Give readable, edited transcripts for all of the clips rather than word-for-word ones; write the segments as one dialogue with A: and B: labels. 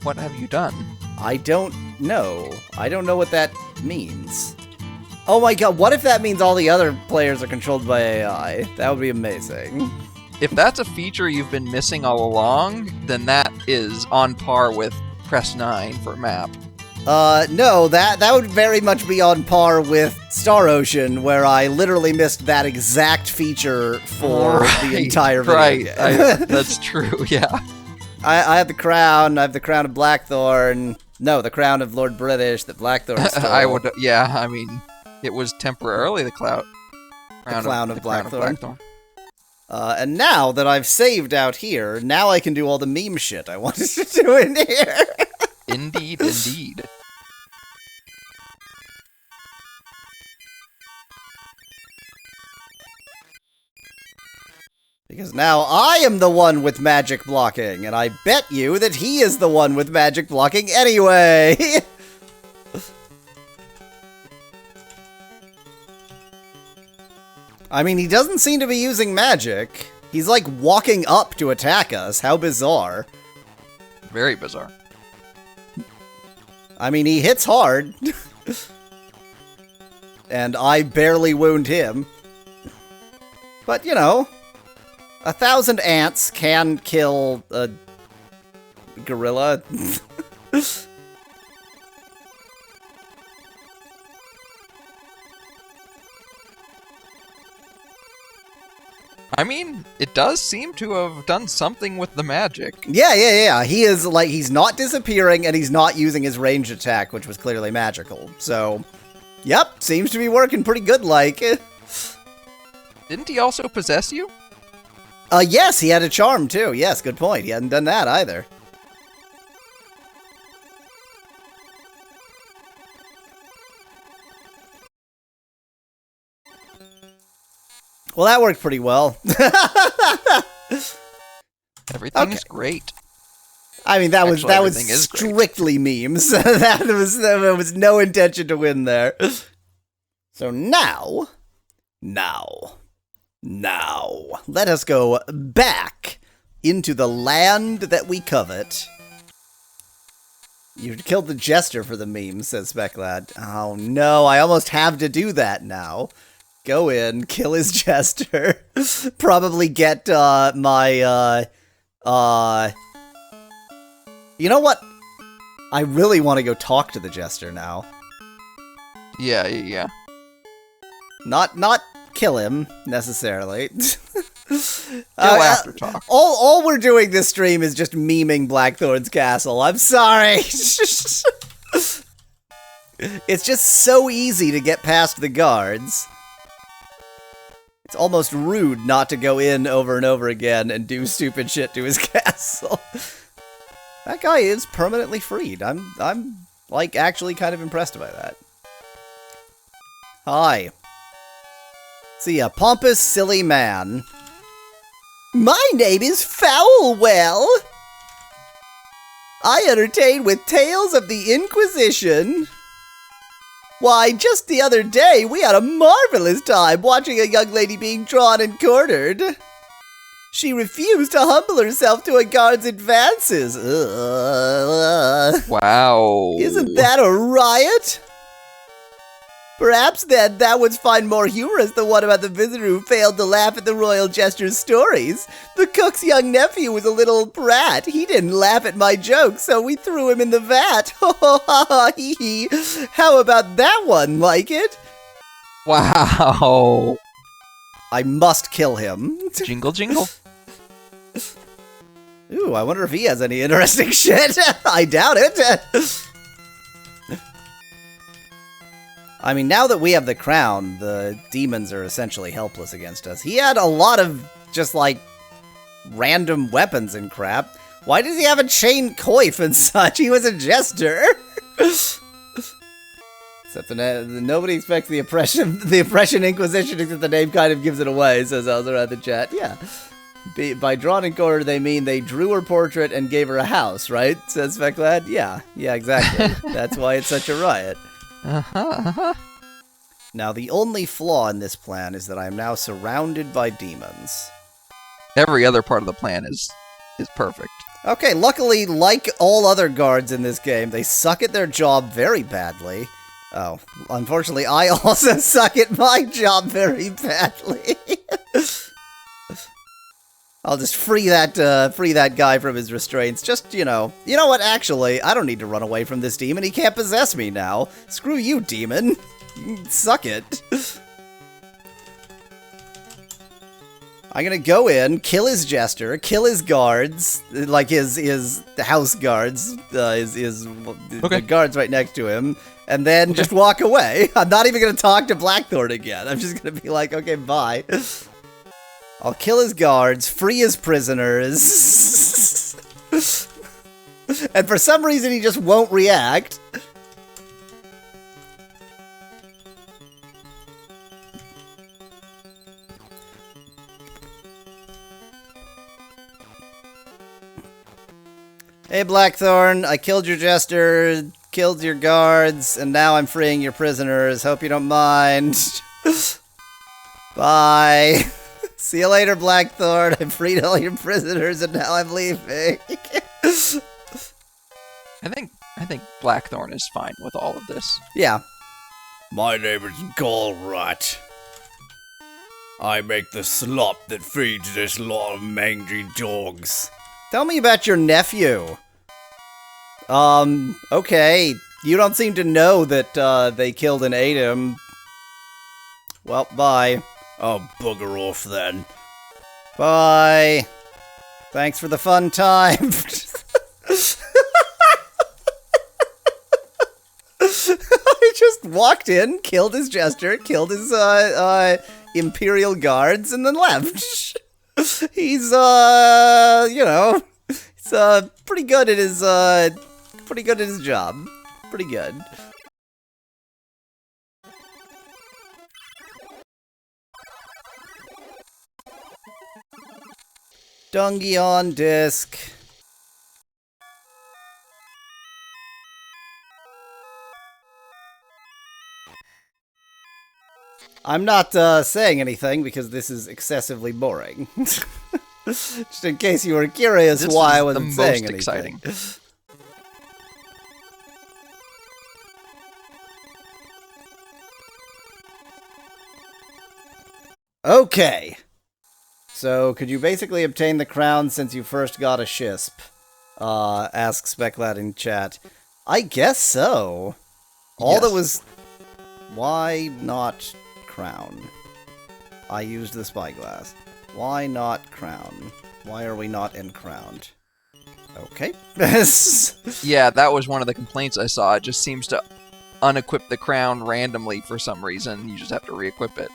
A: What have you done?
B: I don't know. I don't know what that means. Oh my god, what if that means all the other players are controlled by AI? That would be amazing.
A: If that's a feature you've been missing all along, then that is on par with Press 9 for map.
B: No, that would very much be on par with Star Ocean, where I literally missed that exact feature for the entire video game.
A: That's true, yeah.
B: I have the crown. I have the crown of Blackthorn. No, the crown of Lord British that Blackthorn stole.
A: I mean, it was temporarily the crown of Blackthorn.
B: And now that I've saved out here, now I can do all the meme shit I wanted to do in here.
A: Indeed, indeed.
B: Because now I am the one with magic blocking, and I bet you that he is the one with magic blocking anyway! I mean, he doesn't seem to be using magic. He's like walking up to attack us. How bizarre.
A: Very bizarre.
B: I mean, he hits hard. And I barely wound him. But, you know, 1,000 ants can kill a gorilla.
A: I mean, it does seem to have done something with the magic.
B: Yeah. He is, like, he's not disappearing, and he's not using his ranged attack, which was clearly magical. So, yep, seems to be working pretty good, like.
A: Didn't he also possess you?
B: Yes, he had a charm, too. Yes, good point. He hadn't done that, either. Well, that worked pretty well.
A: Everything is great.
B: I mean, that was strictly memes. There was no intention to win there. So now, let us go back into the land that we covet. You killed the jester for the memes, says Specklad. Oh no, I almost have to do that now. Go in, kill his jester, probably get, you know what? I really want to go talk to the jester now.
A: Yeah.
B: Not kill him, necessarily.
A: Kill after talk.
B: All we're doing this stream is just memeing Blackthorn's castle. I'm sorry. It's just so easy to get past the guards. It's almost rude not to go in over and over again and do stupid shit to his castle. That guy is permanently freed. I'm like actually kind of impressed by that. Hi. See, a pompous, silly man. My name is Foulwell. I entertain with tales of the Inquisition. Why, just the other day, we had a marvelous time watching a young lady being drawn and quartered. She refused to humble herself to a guard's advances.
A: Wow.
B: Isn't that a riot? Perhaps then that would find more humorous the one about the visitor who failed to laugh at the royal jester's stories. The cook's young nephew was a little brat. He didn't laugh at my jokes, so we threw him in the vat. How about that one, like it?
A: Wow.
B: I must kill him.
A: Jingle, jingle.
B: Ooh, I wonder if he has any interesting shit. I doubt it. I mean, now that we have the crown, the demons are essentially helpless against us. He had a lot of just, like, random weapons and crap. Why does he have a chain coif and such? He was a jester. Except nobody expects the oppression Inquisition, except the name kind of gives it away, says Elzer at the chat. Yeah. By drawn and quartered, they mean they drew her portrait and gave her a house, right? Says Specklad. Yeah, exactly. That's why it's such a riot. Now, the only flaw in this plan is that I am now surrounded by demons.
A: Every other part of the plan is perfect.
B: Okay, luckily, like all other guards in this game, they suck at their job very badly. Oh, unfortunately, I also suck at my job very badly. I'll just free that guy from his restraints. Just, you know what, actually, I don't need to run away from this demon. He can't possess me now. Screw you, demon. You suck it. I'm gonna go in, kill his jester, kill his guards, like his house guards, the guards right next to him, and then just walk away. I'm not even gonna talk to Blackthorn again. I'm just gonna be like, okay, bye. I'll kill his guards, free his prisoners, and for some reason he just won't react. Hey Blackthorn, I killed your jester, killed your guards, and now I'm freeing your prisoners. Hope you don't mind. Bye. See you later, Blackthorn. I freed all your prisoners, and now I'm leaving.
A: I think Blackthorn is fine with all of this.
B: Yeah. My name is Gallrat. I make the slop that feeds this lot of mangy dogs. Tell me about your nephew. Okay. You don't seem to know that, they killed and ate him. Well, bye. Oh, bugger off then. Bye. Thanks for the fun time. I just walked in, killed his jester, killed his, Imperial guards, and then left. He's, you know, he's, pretty good at his job. Pretty good. Dungy on disc. I'm not saying anything because this is excessively boring. Just in case you were curious why I wasn't saying anything.
A: Exciting.
B: Okay. So, could you basically obtain the crown since you first got a shisp? Asks Specklad in chat. I guess so. All that was... Why not crown? I used the spyglass. Why not crown? Why are we not crowned? Okay.
A: Yeah, that was one of the complaints I saw. It just seems to unequip the crown randomly for some reason. You just have to re-equip it.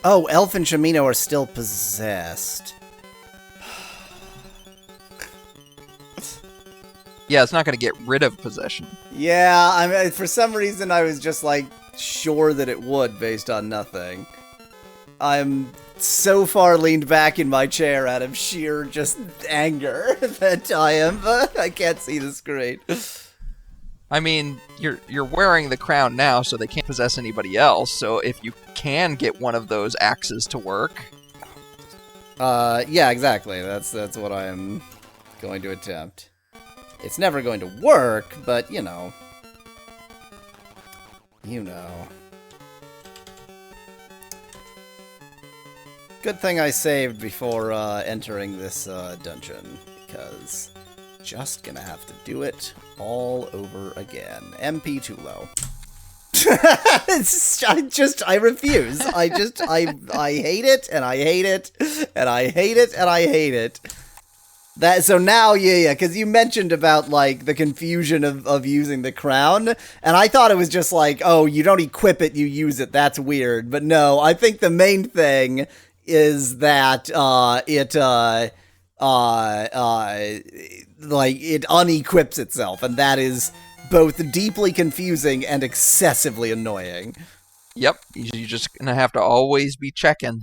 B: Oh, Elf and Shamino are still possessed.
A: Yeah, it's not going to get rid of possession.
B: Yeah, I mean, for some reason I was just, like, sure that it would based on nothing. I'm so far leaned back in my chair out of sheer just anger that I can't see the screen.
A: I mean, you're wearing the crown now, so they can't possess anybody else. So if you can get one of those axes to work,
B: yeah, exactly. That's what I am going to attempt. It's never going to work, but you know. Good thing I saved before entering this dungeon, because just gonna have to do it all over again. MP too low. I refuse. I hate it, and I hate it, and I hate it, and I hate it. So now, yeah, because you mentioned about, like, the confusion of using the crown, and I thought it was just like, oh, you don't equip it, you use it, that's weird. But no, I think the main thing is that, it unequips itself, and that is both deeply confusing and excessively annoying.
A: Yep, you're just gonna have to always be checking.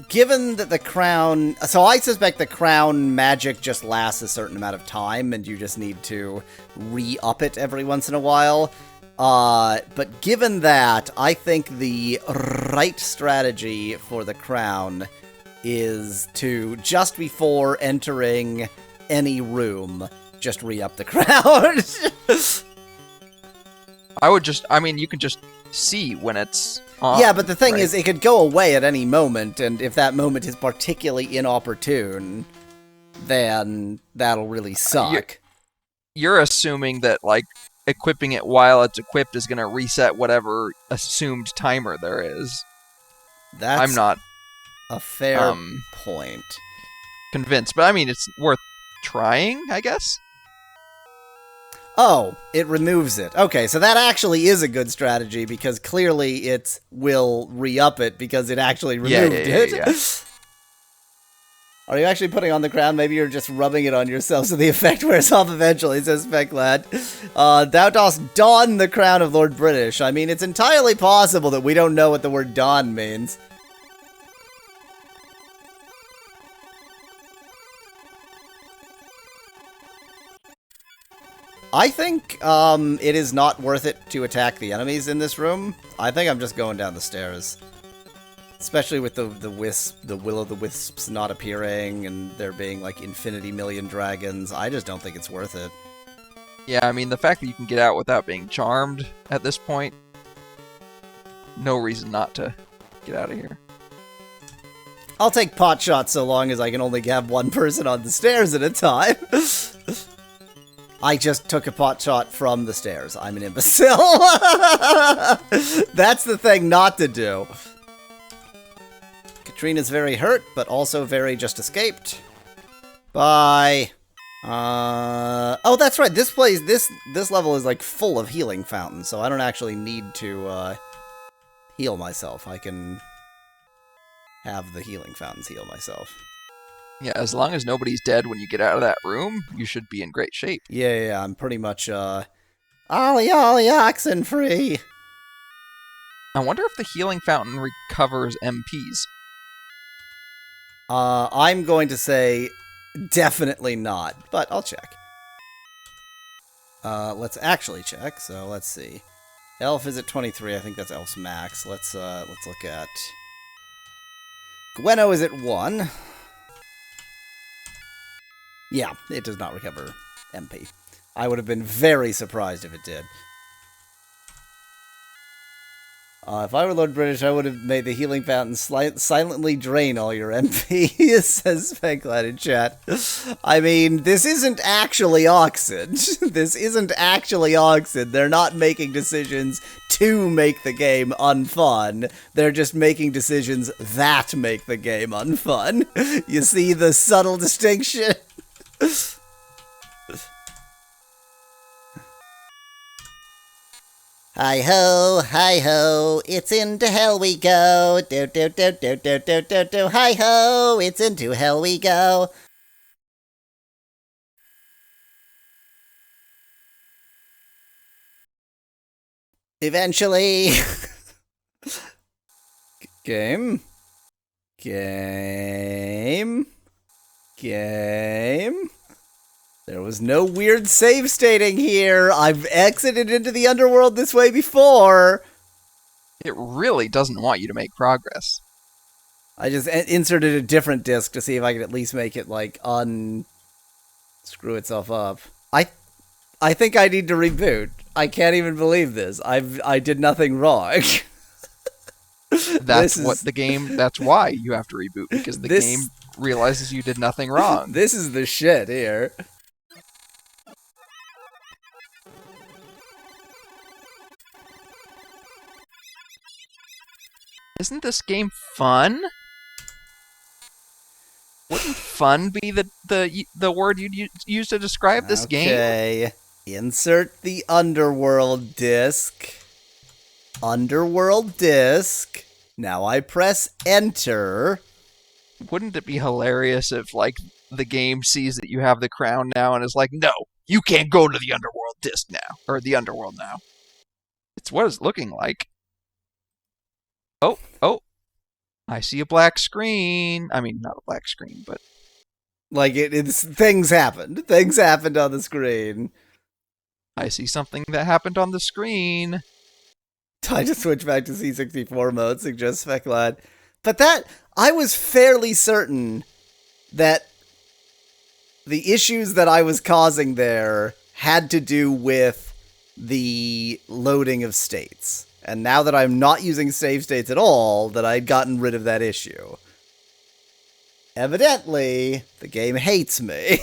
B: Given that the crown... So I suspect the crown magic just lasts a certain amount of time, and you just need to re-up it every once in a while. But given that, I think the right strategy for the crown is to, just before entering any room, just re-up the crown.
A: I mean, you can just see when it's on.
B: Yeah, but the thing
A: right?
B: is, it could go away at any moment, and if that moment is particularly inopportune, then that'll really suck.
A: You're assuming that, like, equipping it while it's equipped is going to reset whatever assumed timer there is.
B: That's
A: I'm not
B: a fair point.
A: convinced, but I mean, it's worth trying, I guess.
B: Oh, it removes it. Okay, so that actually is a good strategy, because clearly it will re-up it because it actually removed it.
A: Yeah.
B: Are you actually putting on the crown? Maybe you're just rubbing it on yourself so the effect wears off eventually, says Specklad. Thou dost don the crown of Lord British. I mean, it's entirely possible that we don't know what the word don means. I think it is not worth it to attack the enemies in this room. I think I'm just going down the stairs. Especially with the will-o'-the-wisps not appearing and there being like infinity million dragons. I just don't think it's worth it.
A: Yeah, I mean, the fact that you can get out without being charmed at this point, no reason not to get out of here.
B: I'll take pot shots so long as I can only have one person on the stairs at a time. I just took a pot shot from the stairs. I'm an imbecile. That's the thing not to do. Katrina's very hurt, but also very just escaped. Bye. Oh, that's right. This level is like full of healing fountains, so I don't actually need to heal myself. I can have the healing fountains heal myself.
A: Yeah, as long as nobody's dead when you get out of that room, you should be in great shape.
B: Yeah, I'm pretty much ollie oxen free.
A: I wonder if the healing fountain recovers MPs.
B: I'm going to say definitely not, but I'll check. Let's actually check. So let's see. Elf is at 23. I think that's Elf's max. Let's look at. Gweno is at 1. Yeah, it does not recover MP. I would have been very surprised if it did. If I were Lord British, I would have made the healing fountain silently drain all your MP, says Specklad in chat. I mean, this isn't actually Oxen. This isn't actually Oxen. They're not making decisions to make the game unfun. They're just making decisions that make the game unfun. You see the subtle distinction? Hi-ho, it's into hell we go. Do. Hi-ho, it's into hell we go. Eventually. Game. There was no weird save stating here. I've exited into the underworld this way before.
A: It really doesn't want you to make progress.
B: I just inserted a different disc to see if I could at least make it, like, unscrew itself up. I think I need to reboot. I can't even believe this. I did nothing wrong.
A: That's why you have to reboot, because the game realizes you did nothing wrong.
B: This is the shit here.
A: Isn't this game fun? Wouldn't fun be the word you'd use to describe this game?
B: Okay. Insert the underworld disc. Underworld disc. Now I press enter.
A: Wouldn't it be hilarious if, like, the game sees that you have the crown now and is like, no, you can't go to the underworld disc now, or the underworld now. It's what it's looking like. Oh, I see a black screen. I mean, not a black screen, but...
B: Like, things happened. Things happened on the screen.
A: I see something that happened on the screen.
B: Time to switch back to C64 mode, suggests Speclad. But I was fairly certain that the issues that I was causing there had to do with the loading of states. And now that I'm not using save states at all, that I'd gotten rid of that issue. Evidently, the game hates me.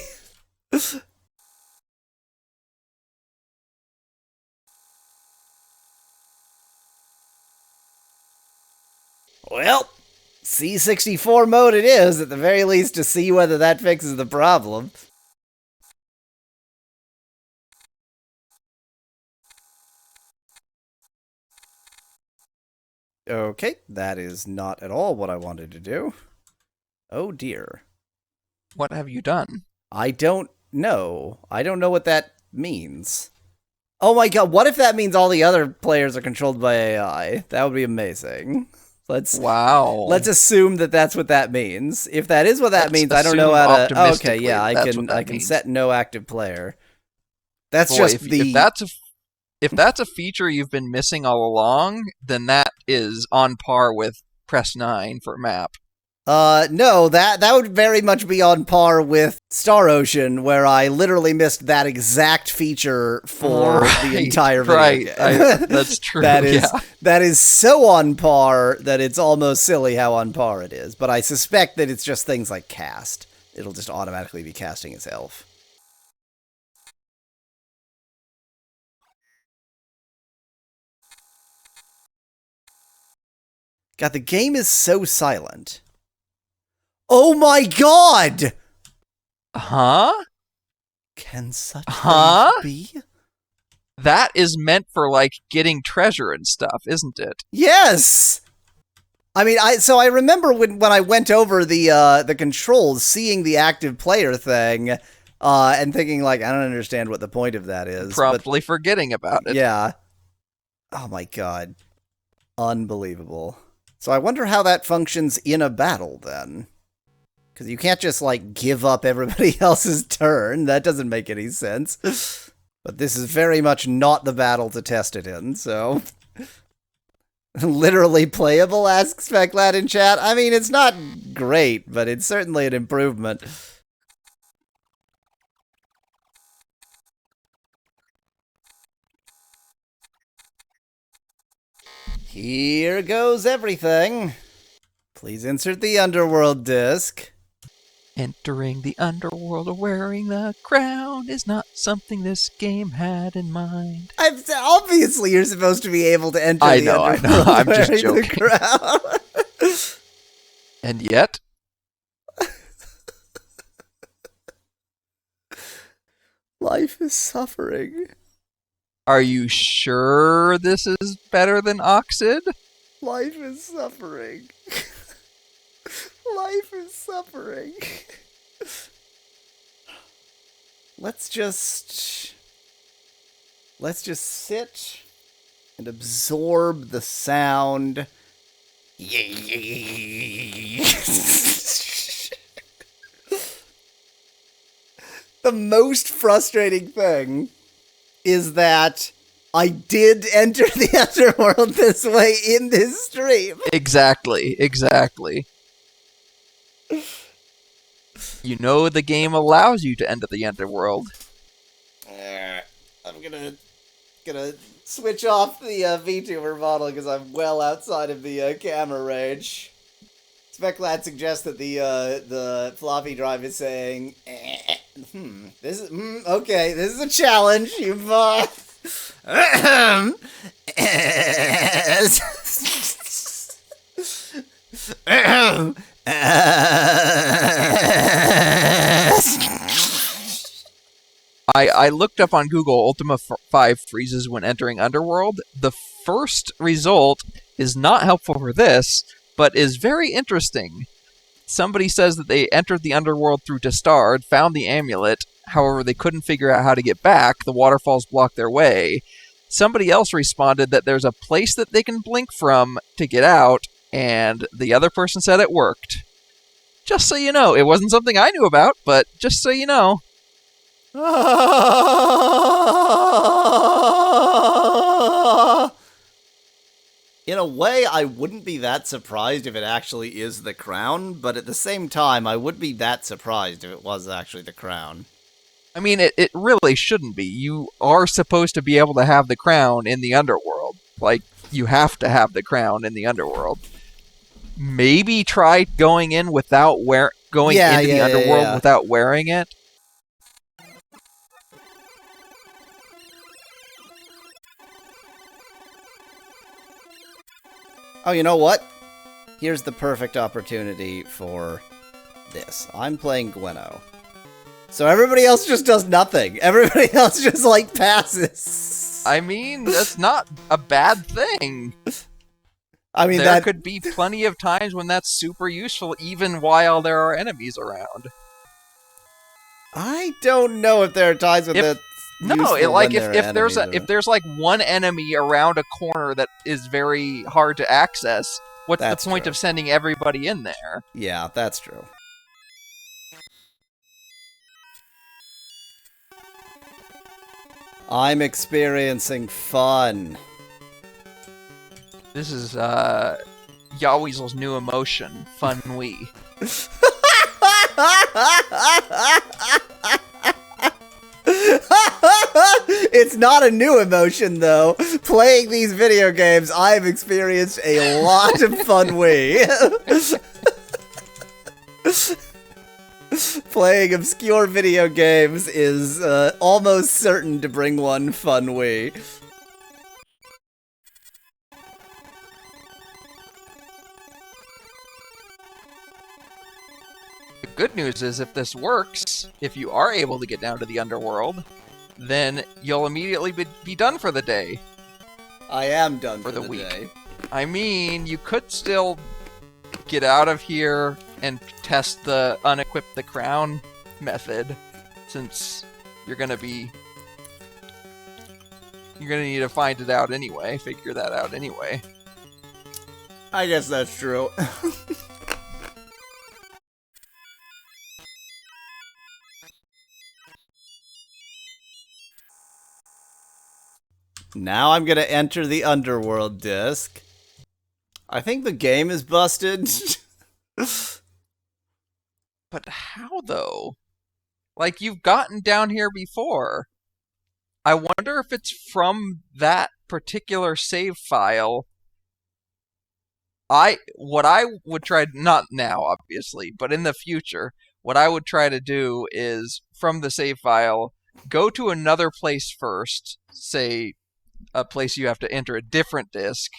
B: Well, C64 mode it is, at the very least, to see whether that fixes the problem. Okay, that is not at all what I wanted to do. Oh dear.
A: What have you done?
B: I don't know. I don't know what that means. Oh my god, what if that means all the other players are controlled by AI? That would be amazing. Let's assume that that's what that means. If that is what that means, I don't know how to. Oh, okay, yeah, I can set no active player. That's just
A: if that's a feature you've been missing all along, then that is on par with press 9 for map.
B: No, that would very much be on par with Star Ocean, where I literally missed that exact feature for the entire video game.
A: That's true.
B: That is so on par that it's almost silly how on par it is. But I suspect that it's just things like cast. It'll just automatically be casting itself. God, the game is so silent. Oh my god!
A: Huh?
B: Can such things be?
A: That is meant for, like, getting treasure and stuff, isn't it?
B: Yes! I mean, I remember when I went over the controls, seeing the active player thing, and thinking, like, I don't understand what the point of that is.
A: Promptly forgetting about it.
B: Yeah. Oh my god. Unbelievable. So I wonder how that functions in a battle, then. Because you can't just, like, give up everybody else's turn. That doesn't make any sense. But this is very much not the battle to test it in, so... Literally playable, asks Speclad in chat. I mean, it's not great, but it's certainly an improvement. Here goes everything. Please insert the underworld disc.
A: Entering the underworld wearing the crown is not something this game had in mind.
B: Obviously, you're supposed to be able to enter the underworld. I know. I'm just joking. The crown.
A: And yet...
B: Life is suffering.
A: Are you sure this is better than Oxid?
B: Life is suffering. Life is suffering. Let's just sit and absorb the sound. The most frustrating thing is that I did enter the underworld this way in this stream.
A: Exactly. You know the game allows you to enter the underworld.
B: I'm gonna switch off the VTuber model because I'm well outside of the camera range. Speclad suggests that the floppy drive is saying, this is okay. This is a challenge. You've
A: I looked up on Google, Ultima V freezes when entering Underworld. The first result is not helpful for this, but is very interesting. Somebody says that they entered the Underworld through Dastard, found the amulet, however they couldn't figure out how to get back, the waterfalls blocked their way. Somebody else responded that there's a place that they can blink from to get out, and the other person said it worked. Just so you know, it wasn't something I knew about, but just so you know.
B: In a way, I wouldn't be that surprised if it actually is the crown, but at the same time, I would be that surprised if it was actually the crown.
A: I mean, it really shouldn't be. You are supposed to be able to have the crown in the underworld. Like, you have to have the crown in the underworld. Maybe try going in without going into the underworld without wearing it.
B: Oh, you know what? Here's the perfect opportunity for this. I'm playing Gwenno. So everybody else just does nothing. Everybody else just, like, passes.
A: I mean, that's not a bad thing.
B: I mean,
A: there could be plenty of times when that's super useful, even while there are enemies around.
B: I don't know if there are times when that's
A: if there's like one enemy around a corner that is very hard to access, what's the point of sending everybody in there?
B: Yeah, that's true. I'm experiencing fun.
A: This is Yaweasel's new emotion, fun-wee.
B: It's not a new emotion, though. Playing these video games, I've experienced a lot of fun-wee. Playing obscure video games is almost certain to bring one fun-wee.
A: The good news is if this works, if you are able to get down to the underworld, then you'll immediately be done for the day.
B: I am done
A: for the week.
B: Day.
A: I mean, you could still get out of here and test the unequip the crown method, since you're gonna need to find it out anyway, figure that out anyway.
B: I guess that's true. Now I'm gonna enter the underworld disc. I think the game is busted.
A: But how, though? Like, you've gotten down here before. I wonder if it's from that particular save file. What I would try, not now, obviously, but in the future, what I would try to do is, from the save file, go to another place first, say, a place you have to enter a different disc,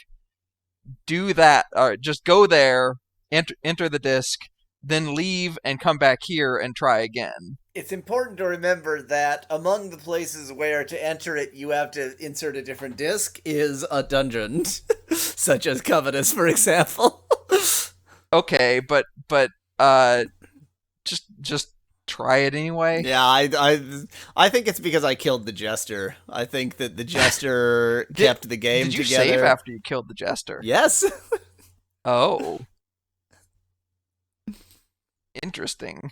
A: do that, or just go there, enter the disc, then leave and come back here and try again.
B: It's important to remember that among the places where to enter it you have to insert a different disc is a dungeon, such as Covetous, for example.
A: Okay, but just try it anyway.
B: Yeah, I think it's because I killed the Jester. I think that the Jester kept the game together.
A: Did you save after you killed the Jester?
B: Yes.
A: Oh. Interesting.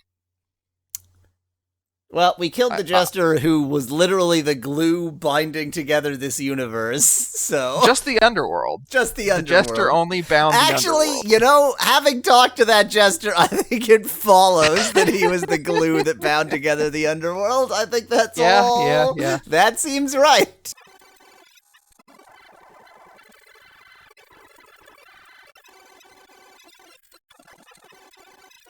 B: Well, we killed the Jester, who was literally the glue binding together this universe, so...
A: Just the underworld.
B: Just the underworld.
A: The Jester only bound the underworld.
B: Actually, you know, having talked to that Jester, I think it follows that he was the glue that bound together the underworld. I think that's all.
A: Yeah.
B: That seems right.